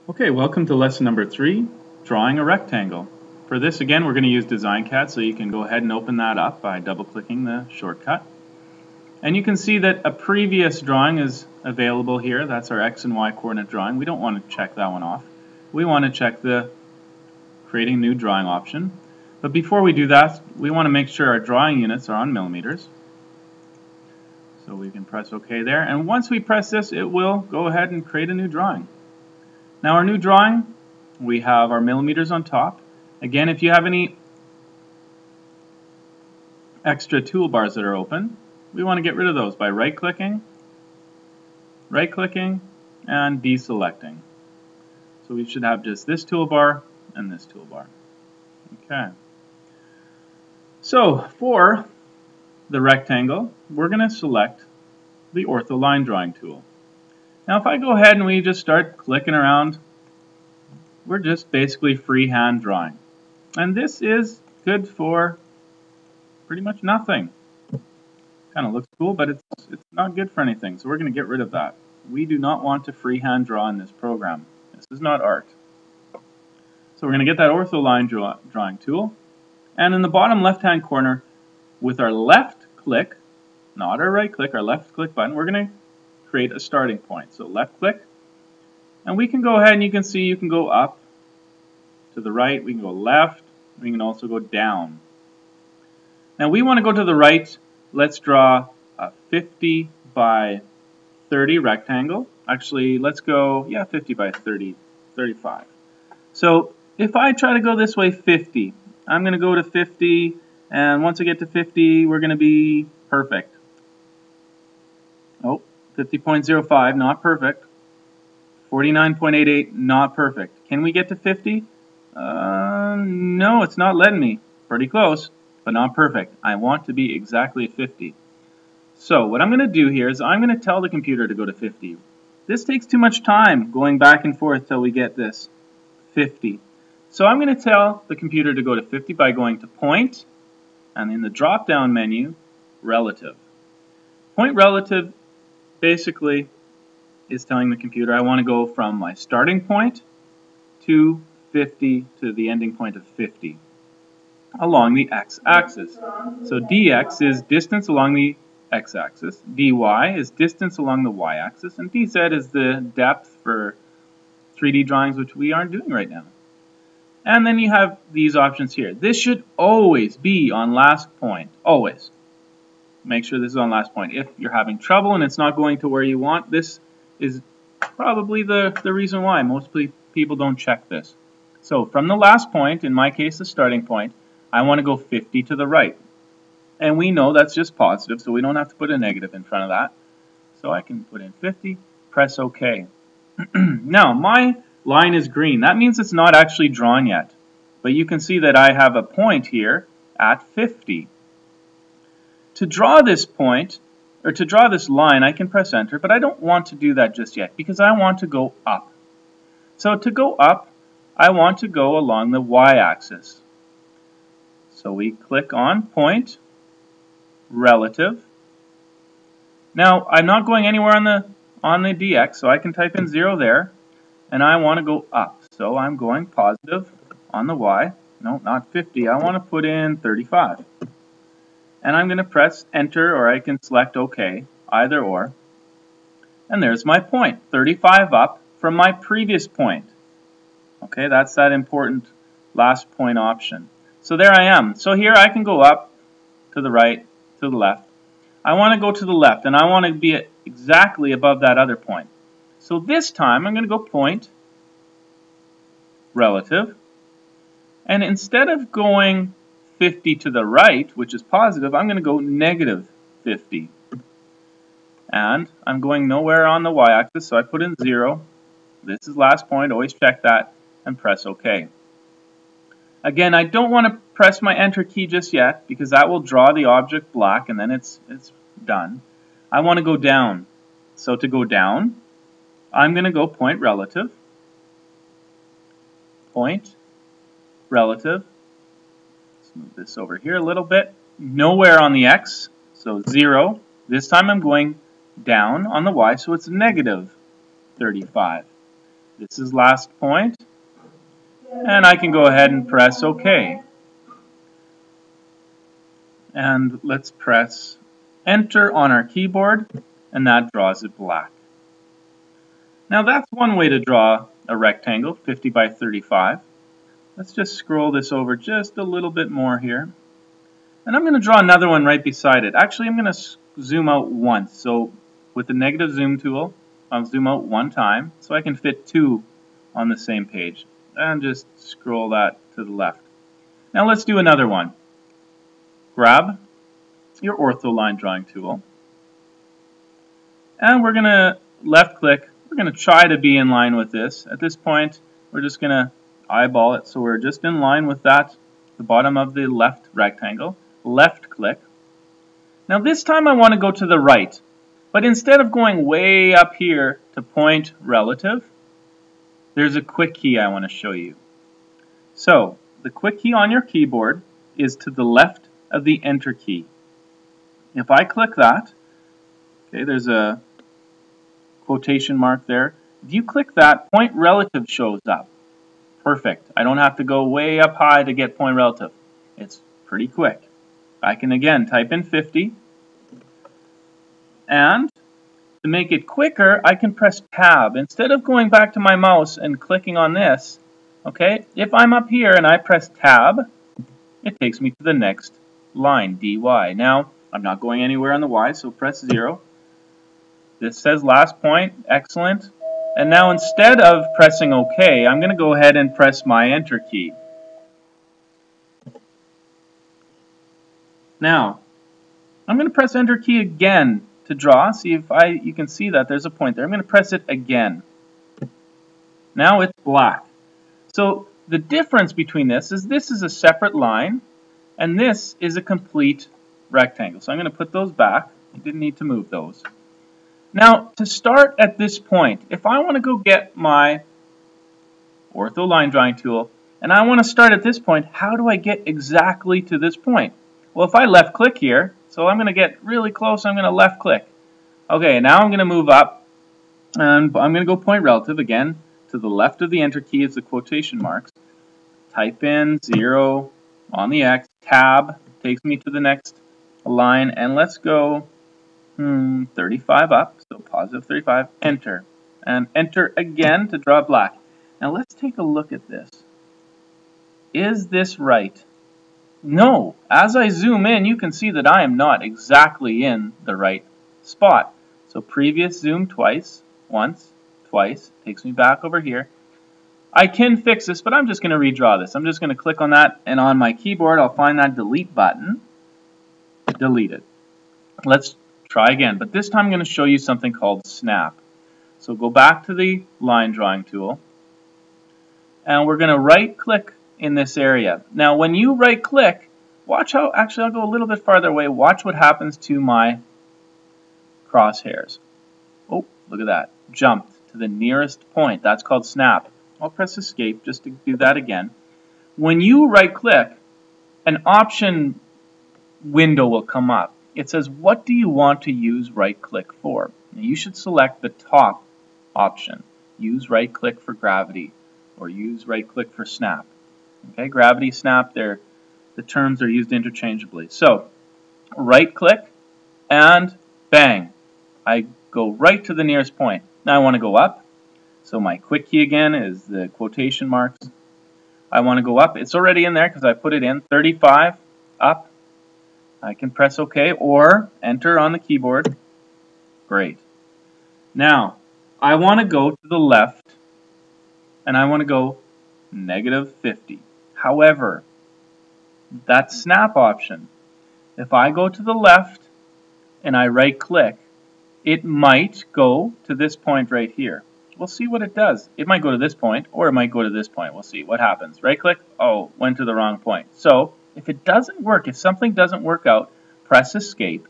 Okay, welcome to lesson number 3, drawing a rectangle. For this, again, we're going to use DesignCAD, so you can go ahead and open that up by double-clicking the shortcut. And you can see that a previous drawing is available here. That's our X and Y coordinate drawing. We don't want to check that one off. We want to check the creating new drawing option. But before we do that, we want to make sure our drawing units are on millimeters. So we can press OK there. And once we press this, it will go ahead and create a new drawing. Now our new drawing, we have our millimeters on top. Again, if you have any extra toolbars that are open, we want to get rid of those by right-clicking, and deselecting. So we should have just this toolbar and this toolbar. Okay. So for the rectangle, we're going to select the Ortho line drawing tool. Now if I go ahead and we just start clicking around, we're just basically freehand drawing. And this is good for pretty much nothing. Kind of looks cool, but it's not good for anything. So we're going to get rid of that. We do not want to freehand draw in this program. This is not art. So we're going to get that Ortho line drawing tool. And in the bottom left-hand corner, with our left click, not our right click, our left click button, we're going to create a starting point. So left click, and we can go ahead and you can see you can go up to the right, we can go left, we can also go down. Now we want to go to the right. Let's draw a 50 by 30 rectangle. Actually, let's go, 50 by 30, 35. So if I try to go this way 50, I'm going to go to 50, and once I get to 50, we're going to be perfect. Oh, 50.05, not perfect. 49.88, not perfect. Can we get to 50? No, it's not letting me. Pretty close, but not perfect. I want to be exactly 50. So what I'm going to do here is I'm going to tell the computer to go to 50. This takes too much time going back and forth till we get this 50. So I'm going to tell the computer to go to 50 by going to Point, and in the drop-down menu, Relative. Point Relative basically is telling the computer I want to go from my starting point to 50 to the ending point of 50 along the x-axis. So dx is distance along the x-axis, dy is distance along the y-axis, and dz is the depth for 3D drawings, which we aren't doing right now. And then you have these options here. This should always be on last point, always. Make sure this is on last point. If you're having trouble and it's not going to where you want, this is probably the reason why most people don't check this. So from the last point, in my case the starting point, I want to go 50 to the right. And we know that's just positive, so we don't have to put a negative in front of that. So I can put in 50, press OK. Now my line is green. That means it's not actually drawn yet. But you can see that I have a point here at 50. To draw this point, or to draw this line, I can press enter, but I don't want to do that just yet because I want to go up. So to go up, I want to go along the y-axis. So we click on Point, Relative. Now I'm not going anywhere on the dx, so I can type in 0 there, and I want to go up. So I'm going positive on the y. No, not 50. I want to put in 35. And I'm going to press enter, or I can select OK, either or. And there's my point, 35 up from my previous point. Okay, that's that important last point option. So there I am. So here I can go up, to the right, to the left. I want to go to the left, and I want to be exactly above that other point. So this time I'm going to go Point, Relative, and instead of going 50 to the right, which is positive, I'm going to go negative 50. And I'm going nowhere on the y-axis, so I put in 0. This is last point, always check that, and press OK. Again, I don't want to press my enter key just yet, because that will draw the object black, and then it's done. I want to go down. So to go down, I'm going to go Point Relative, Point Relative. Let's move this over here a little bit. Nowhere on the x, so 0. This time I'm going down on the y, so it's negative 35. This is last point, and I can go ahead and press OK. And let's press Enter on our keyboard, and that draws it black. Now that's one way to draw a rectangle, 50 by 35. Let's just scroll this over just a little bit more here. And I'm going to draw another one right beside it. Actually, I'm going to zoom out once. So with the negative zoom tool, I'll zoom out one time so I can fit two on the same page. And just scroll that to the left. Now let's do another one. Grab your Ortho line drawing tool. And we're going to left click. We're going to try to be in line with this. At this point, we're just going to eyeball it so we're just in line with that, the bottom of the left rectangle. Left click. Now this time I want to go to the right, but instead of going way up here to point relative, there's a quick key I want to show you. So the quick key on your keyboard is to the left of the Enter key. If I click that, okay, there's a quotation mark there. If you click that, point relative shows up. Perfect. I don't have to go way up high to get point relative. It's pretty quick. I can again type in 50, and to make it quicker, I can press Tab. Instead of going back to my mouse and clicking on this, okay, if I'm up here and I press Tab, it takes me to the next line, DY. Now, I'm not going anywhere on the Y, so press 0. This says last point, excellent. And now instead of pressing OK, I'm going to go ahead and press my Enter key. Now, I'm going to press Enter key again to draw. See if you can see that there's a point there. I'm going to press it again. Now it's black. So the difference between this is a separate line, and this is a complete rectangle. So I'm going to put those back. You didn't need to move those. Now, to start at this point, if I want to go get my Ortho line drawing tool, and I want to start at this point, how do I get exactly to this point? Well, if I left click here, so I'm going to get really close, I'm going to left click. Okay, now I'm going to move up, and I'm going to go point relative again. To the left of the Enter key is the quotation marks. Type in 0 on the X, Tab takes me to the next line, and let's go 35 up, so positive 35, Enter. And Enter again to draw black. Now let's take a look at this. Is this right? No. As I zoom in, you can see that I am not exactly in the right spot. So previous zoom twice, once, twice, takes me back over here. I can fix this, but I'm just going to redraw this. I'm just going to click on that, and on my keyboard, I'll find that delete button. Delete it. Let's try again, but this time I'm going to show you something called snap. So go back to the line drawing tool, and we're going to right click in this area. Now when you right click, watch how, actually I'll go a little bit farther away, watch what happens to my crosshairs. Oh, look at that, jumped to the nearest point. That's called snap. I'll press escape just to do that again. When you right click, an option window will come up. It says, what do you want to use right click for? Now, you should select the top option. Use right click for gravity, or use right click for snap. Okay, gravity, snap, the terms are used interchangeably. So right click and bang, I go right to the nearest point. Now I want to go up. So my quick key again is the quotation marks. I want to go up. It's already in there because I put it in. 35 up. I can press OK or Enter on the keyboard. Great. Now I want to go to the left, and I want to go -50. However, that snap option, if I go to the left and I right click, it might go to this point right here. We'll see what it does. It might go to this point, or it might go to this point. We'll see what happens. Right click, oh, went to the wrong point. So if it doesn't work, if something doesn't work out, press escape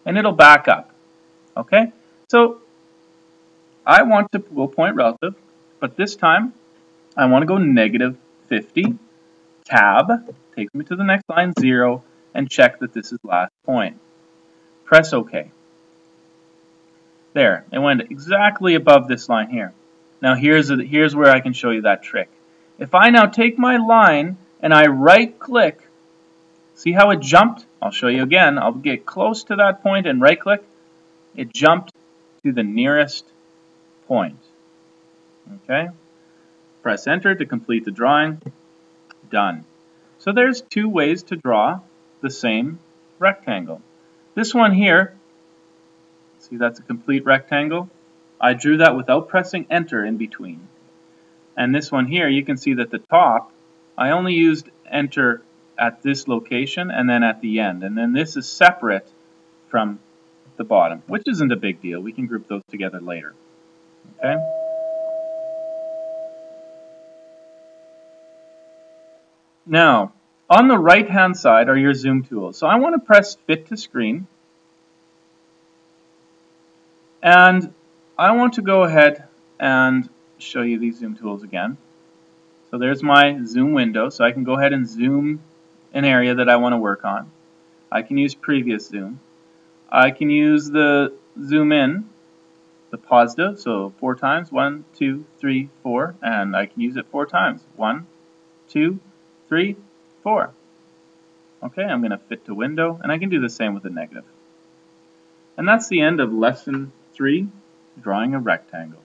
and it'll back up. Okay? So I want to go point relative, but this time I want to go -50. Tab takes me to the next line, 0, and check that this is last point. Press OK. There, it went exactly above this line here. Now here's where I can show you that trick. If I now take my line and I right click, see how it jumped? I'll show you again. I'll get close to that point and right click. It jumped to the nearest point. Okay? Press enter to complete the drawing. Done. So there's two ways to draw the same rectangle. This one here, see that's a complete rectangle. I drew that without pressing enter in between. And this one here, you can see that the top, I only used enter at this location and then at the end. And then this is separate from the bottom, which isn't a big deal. We can group those together later. Okay? Now, on the right-hand side are your zoom tools. So I want to press fit to screen. And I want to go ahead and show you these zoom tools again. So there's my zoom window, so I can go ahead and zoom an area that I want to work on. I can use previous zoom. I can use the zoom in, the positive, so 4 times, 1, 2, 3, 4, and I can use it 4 times, 1, 2, 3, 4. Okay, I'm going to fit to window, and I can do the same with the negative. And that's the end of lesson 3, drawing a rectangle.